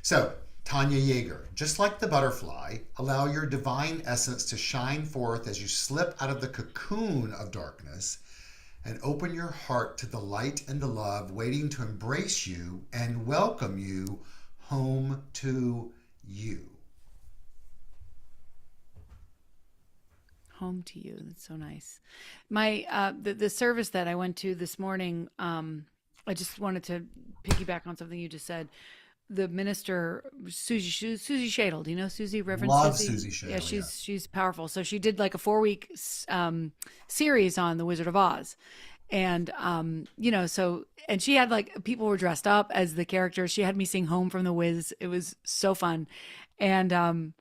So, Tanya Yeager, just like the butterfly, allow your divine essence to shine forth as you slip out of the cocoon of darkness and open your heart to the light and the love waiting to embrace you and welcome you home to you. Home to you. That's so nice. My the service that I went to this morning, I just wanted to piggyback on something you just said. The minister, Susie Shadle. Do you know Susie? Reverend Love Susie? Susie Shadle. Yeah, she's powerful. So she did like a 4-week series on the Wizard of Oz. And, and she had people were dressed up as the characters. She had me sing Home from the Wiz. It was so fun. And,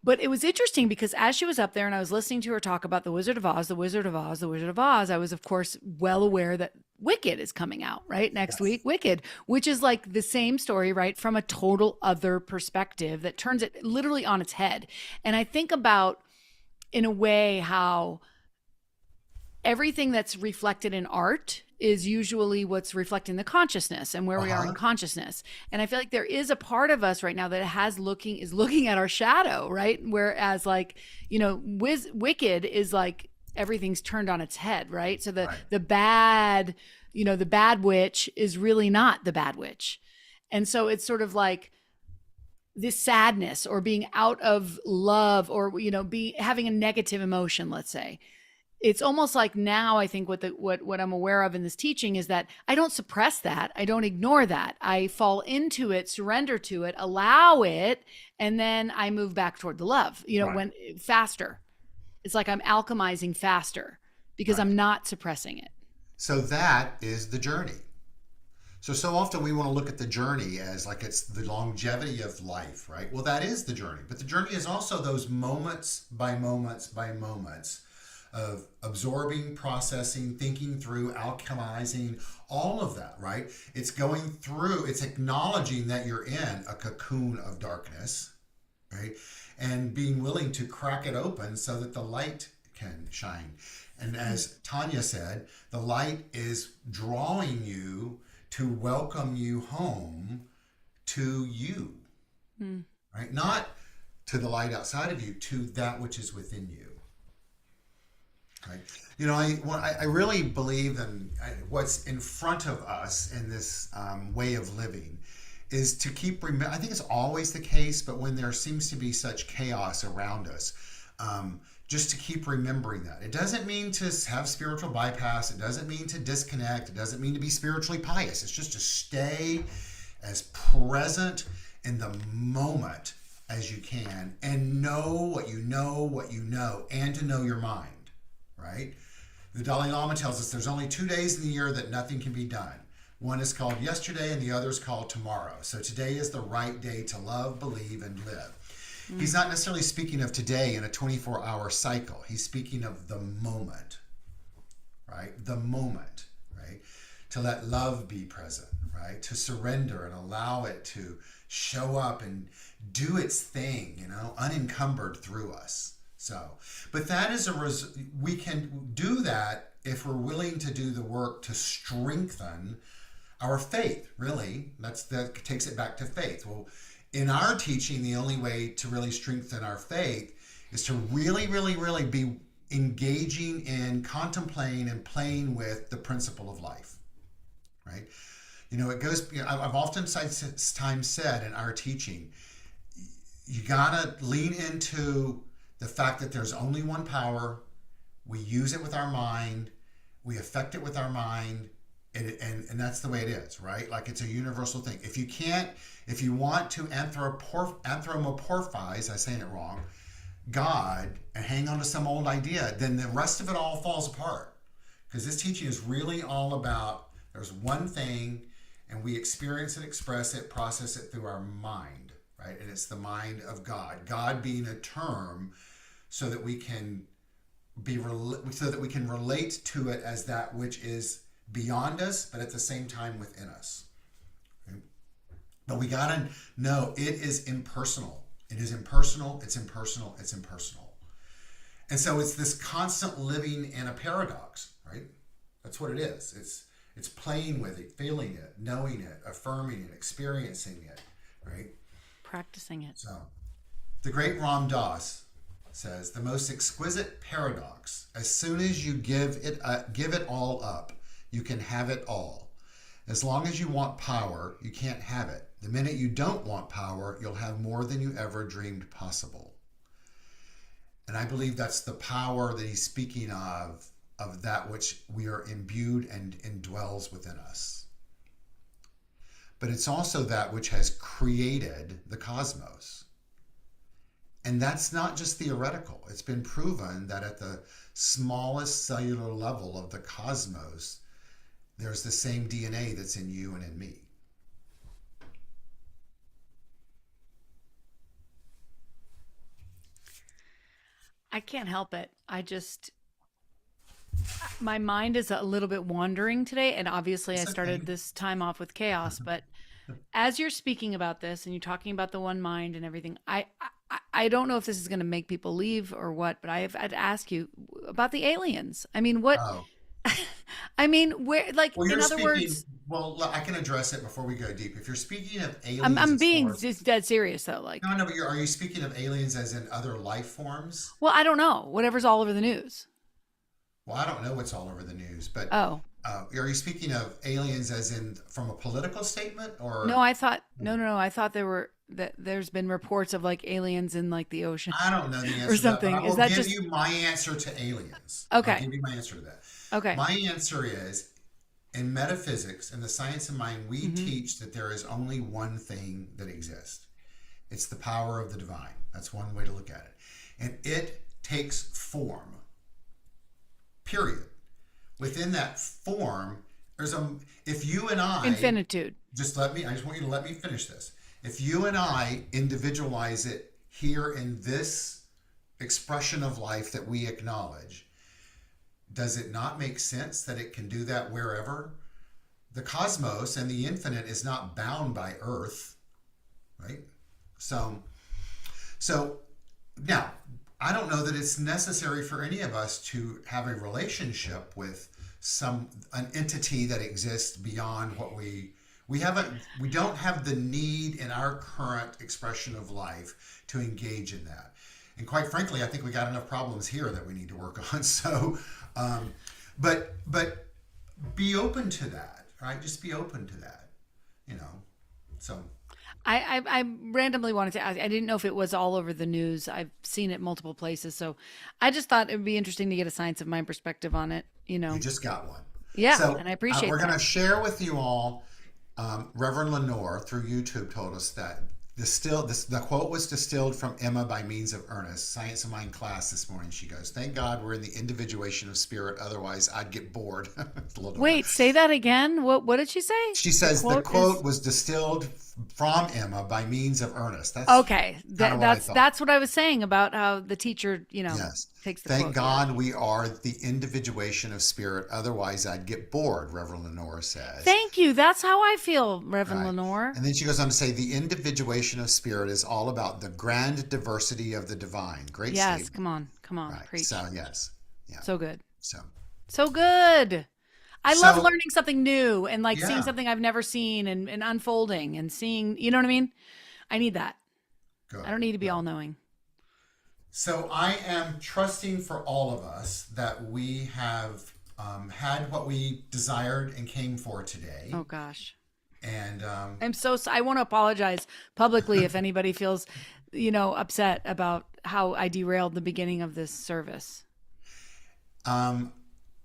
but it was interesting because as she was up there and I was listening to her talk about the Wizard of Oz, the Wizard of Oz, the Wizard of Oz, I was, of course, well aware that Wicked is coming out, right? Next week, Wicked, which is like the same story, right? From a total other perspective that turns it literally on its head. And I think about, in a way, how everything that's reflected in art is usually what's reflecting the consciousness and where we are in consciousness. And I feel like there is a part of us right now that is looking at our shadow, right? Whereas Wicked is like everything's turned on its head, right? So the bad, the bad witch is really not the bad witch. And so it's sort of like this sadness or being out of love or, having a negative emotion, let's say. It's almost like now I think what I'm aware of in this teaching is that I don't suppress that. I don't ignore that. I fall into it, surrender to it, allow it, and then I move back toward the love, when faster. It's like I'm alchemizing faster because I'm not suppressing it. So that is the journey. So often we want to look at the journey as like it's the longevity of life, right? Well, that is the journey. But the journey is also those moments by moments by moments of absorbing, processing, thinking through, alchemizing, all of that, right? It's going through, it's acknowledging that you're in a cocoon of darkness, right? And being willing to crack it open so that the light can shine. And as Tanya said, the light is drawing you to welcome you home to you, right? Not to the light outside of you to that which is within you. Right? You know, I really believe in what's in front of us in this way of living is to keep, I think it's always the case, but when there seems to be such chaos around us, just to keep remembering that. It doesn't mean to have spiritual bypass. It doesn't mean to disconnect. It doesn't mean to be spiritually pious. It's just to stay as present in the moment as you can and know what you know, and to know your mind, right? The Dalai Lama tells us there's only 2 days in the year that nothing can be done. One is called yesterday and the other is called tomorrow. So today is the right day to love, believe, and live. He's not necessarily speaking of today in a 24-hour cycle. He's speaking of the moment, right? The moment, right? To let love be present, right? To surrender and allow it to show up and do its thing, you know, unencumbered through us. So, but that is we can do that if we're willing to do the work to strengthen our faith, really. That takes it back to faith. Well, in our teaching, the only way to really strengthen our faith is to really, really, really be engaging in contemplating and playing with the principle of life, right? You know, it goes, you know, I've oftentimes said in our teaching, you gotta lean into the fact that there's only one power. We use it with our mind. We affect it with our mind. And that's the way it is, right? Like it's a universal thing. If you want to anthropomorphize, I'm saying it wrong, God and hang on to some old idea, then the rest of it all falls apart. Because this teaching is really all about there's one thing and we experience it, express it, process it through our mind, right? And it's the mind of God. God being a term so that we can relate to it as that which is beyond us, but at the same time within us. Okay? But we gotta know it is impersonal. It is impersonal, it's impersonal, it's impersonal. And so it's this constant living in a paradox, right? That's what it is. It's playing with it, feeling it, knowing it, affirming it, experiencing it, right? Practicing it. So the great Ram Dass says, the most exquisite paradox, as soon as you give it all up, you can have it all. As long as you want power, you can't have it. The minute you don't want power, you'll have more than you ever dreamed possible. And I believe that's the power that he's speaking of that which we are imbued and indwells within us. But it's also that which has created the cosmos. And that's not just theoretical. It's been proven that at the smallest cellular level of the cosmos, there's the same DNA that's in you and in me. I can't help it. My mind is a little bit wandering today. And obviously I started this time off with chaos, but as you're speaking about this and you're talking about the one mind and everything, I don't know if this is going to make people leave or what, but I'd ask you about the aliens. I mean, what, I mean, where, like, well, in other words, well, I can address it before we go deep. If you're speaking of aliens, I'm being just dead serious though. Like, no, but are you speaking of aliens as in other life forms? Well, I don't know. Whatever's all over the news. Well, I don't know what's all over the news, but are you speaking of aliens as in from a political statement or? No, I thought no. I thought there's been reports of like aliens in like the ocean. I don't know the answer or something. To that, is that just? I'll give you my answer to aliens. Okay. I'll give you my answer to that. Okay. My answer is, in metaphysics, in the science of mind, we teach that there is only one thing that exists. It's the power of the divine. That's one way to look at it. And it takes form. Period. Within that form, if you and I... Infinitude. I just want you to let me finish this. If you and I individualize it here in this expression of life that we acknowledge, does it not make sense that it can do that wherever? The cosmos and the infinite is not bound by Earth, right? So now, I don't know that it's necessary for any of us to have a relationship with an entity that exists beyond what we we don't have the need in our current expression of life to engage in that. And quite frankly, I think we got enough problems here that we need to work on. So, but be open to that, right? Just be open to that, you know. So I randomly wanted to ask. I didn't know if it was all over the news. I've seen it multiple places, so I just thought it would be interesting to get a Science of Mind perspective on it. you just got one. Yeah, So and I appreciate we're going to that. share with you all. Reverend Lenore through YouTube told us that the quote was distilled from Emma by means of Ernest, Science of Mind class this morning. She goes, "Thank God we're in the individuation of spirit. Otherwise, I'd get bored." Lenore. Wait, say that again. What did she say? She The says the quote quote is was distilled from Emma by means of Ernest. That's okay. kind of what I thought. That's what I was saying about how the teacher, Yes. takes the Thank quote. God we are the individuation of spirit. Otherwise, I'd get bored, Reverend Lenore says. Thank you. That's how I feel, Reverend Right. Lenore. And then she goes on to say the individuation of spirit is all about the grand diversity of the divine. Great Yes, statement. come on, Right. preach. So, yes. Yeah. So good. So, So good. I love so learning something new and like seeing yeah, something I've never seen and unfolding and seeing, you know what I mean? I need that. good. I don't need to be Good. all knowing. So, I am trusting for all of us that we have had what we desired and came for today. Oh gosh. And I want to apologize publicly if anybody feels, upset about how I derailed the beginning of this service. I'm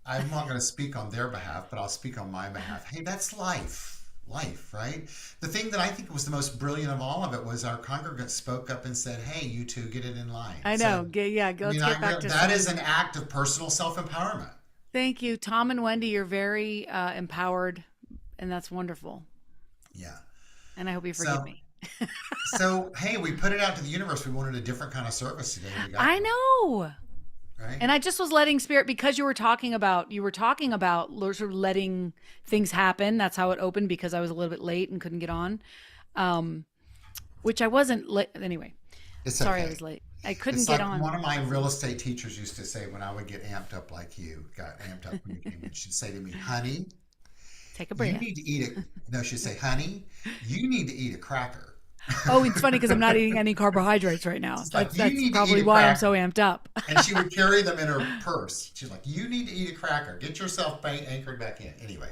not going to speak on their behalf, but I'll speak on my behalf. Hey, that's life. Life, right? The thing that I think was the most brilliant of all of it was our congregants spoke up and said, "Hey, you two, get it in line." I So, know. Let's get back to that is an act of personal self-empowerment. Thank you. Tom and Wendy, you're very empowered, and that's wonderful. Yeah. And I hope you forgive So, me. so hey, we put it out to the universe. We wanted a different kind of service today. We got I one, know. right? And I just was letting spirit because you were talking about sort of letting things happen. That's how it opened because I was a little bit late and couldn't get on. Which I wasn't late anyway. It's Sorry I okay. was late. I couldn't It's get like on. one of my real estate teachers used to say when I would get amped up like you got amped up when you came in. She'd say to me, "Honey, Take a you breath. need to eat it." No, she'd say, "Honey, you need to eat a cracker." Oh, it's funny because I'm not eating any carbohydrates right now. It's like, That's you need to probably eat a why I'm so cracker. amped up. And she would carry them in her purse. She's like, "You need to eat a cracker. Get yourself anchored back in." Anyway,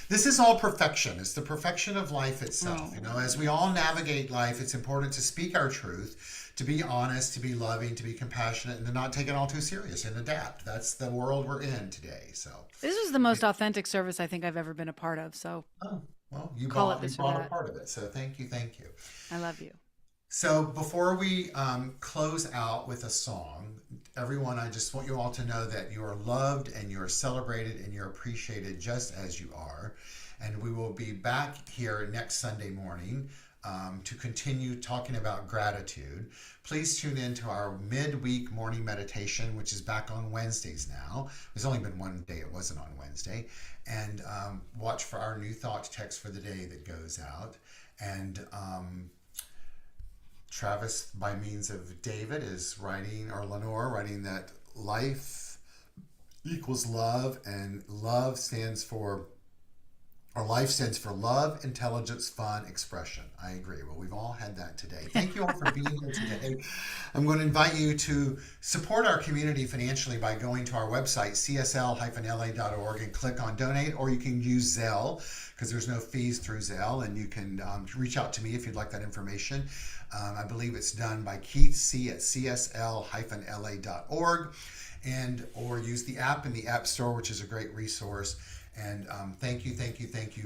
this is all perfection. It's the perfection of life itself. You know, as we all navigate life, it's important to speak our truth, to be honest, to be loving, to be compassionate, and to not take it all too serious and adapt. That's the world we're in today. So, This was the most authentic service I think I've ever been a part of. So oh, well, you call it brought, you this or brought a that. part of it. So thank you. Thank you. I love you. So before we close out with a song, everyone, I just want you all to know that you are loved and you are celebrated and you're appreciated just as you are. And we will be back here next Sunday morning to continue talking about gratitude. Please tune in to our midweek morning meditation, which is back on Wednesdays now. There's only been one day it wasn't on Wednesday. And watch for our new thought text for the day that goes out. And Travis, by means of David, is writing, or Lenore, writing that life equals love, and love stands for, or life stands for love, intelligence, fun, expression. I agree. Well, we've all had that today. Thank you all for being here today. I'm going to invite you to support our community financially by going to our website, csl-la.org, and click on donate, or you can use Zelle because there's no fees through Zelle, and you can reach out to me if you'd like that information. I believe it's done by Keith C. at csl-la.org, and or use the app in the App Store, which is a great resource. And thank you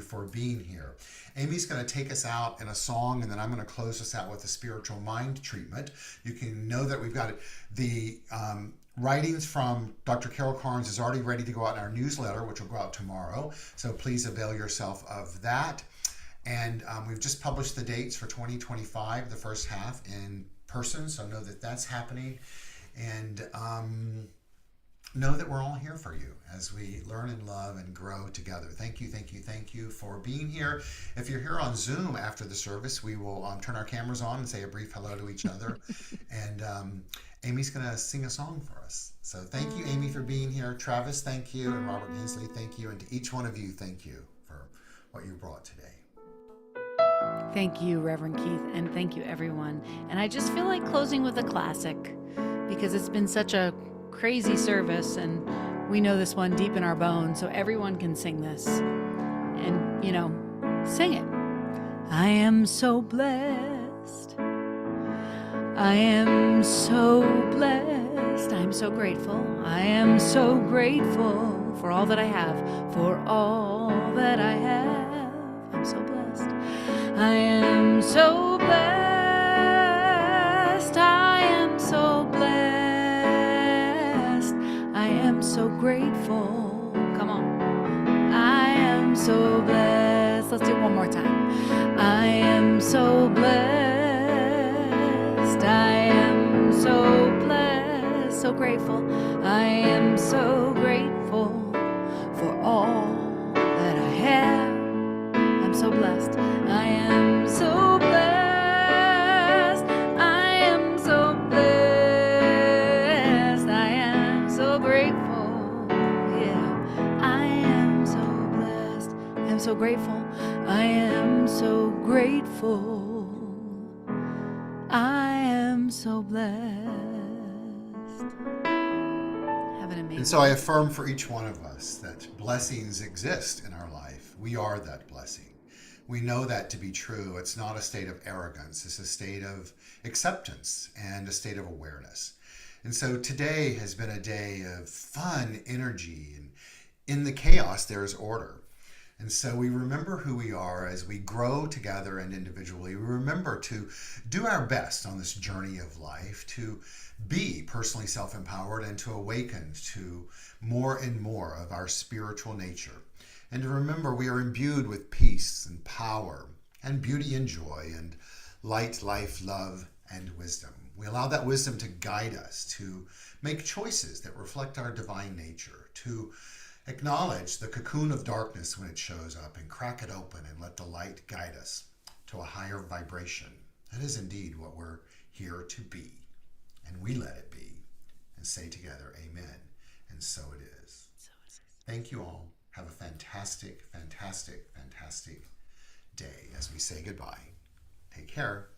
for being here. Amy's going to take us out in a song, and then I'm going to close us out with a spiritual mind treatment. You can know that we've got the writings from Dr. Carol Carnes is already ready to go out in our newsletter, which will go out tomorrow. So please avail yourself of that. And we've just published the dates for 2025, the first half in person. So know that that's happening. And know that we're all here for you as we learn and love and grow together. Thank you for being here. If you're here on Zoom after the service, we will turn our cameras on and say a brief hello to each other. And Amy's going to sing a song for us. So thank you, Amy, for being here. Travis, thank you. And Robert Hensley, thank you. And to each one of you, thank you for what you brought today. Thank you, Reverend Keith, and thank you, everyone. And I just feel like closing with a classic because it's been such a crazy service, and we know this one deep in our bones, so everyone can sing this. And, sing it. I am so blessed. I am so blessed. I am so grateful. I am so grateful for all that I have, for all that I have. I'm so blessed. I am so blessed. I am so blessed. I am so grateful. Come on. I am so blessed. Let's do it one more time. I am so blessed. I am so blessed. So grateful. I am so grateful for all that I have. I'm so blessed. I am so blessed. I am so blessed. I am so grateful. Yeah. I am so blessed. I am so grateful. I am so grateful. I am so blessed. Have an amazing And so I affirm for each one of us that blessings exist in our life. We are that blessing. We know that to be true. It's not a state of arrogance. It's a state of acceptance and a state of awareness. And so today has been a day of fun, energy, and in the chaos, there's order. And so we remember who we are as we grow together and individually. We remember to do our best on this journey of life, to be personally self-empowered and to awaken to more and more of our spiritual nature. And to remember we are imbued with peace and power and beauty and joy and light, life, love, and wisdom. We allow that wisdom to guide us, to make choices that reflect our divine nature, to acknowledge the cocoon of darkness when it shows up and crack it open and let the light guide us to a higher vibration. That is indeed what we're here to be. And we let it be and say together, amen. And so it is. Thank you all. Have a fantastic, fantastic, fantastic day as we say goodbye. Take care.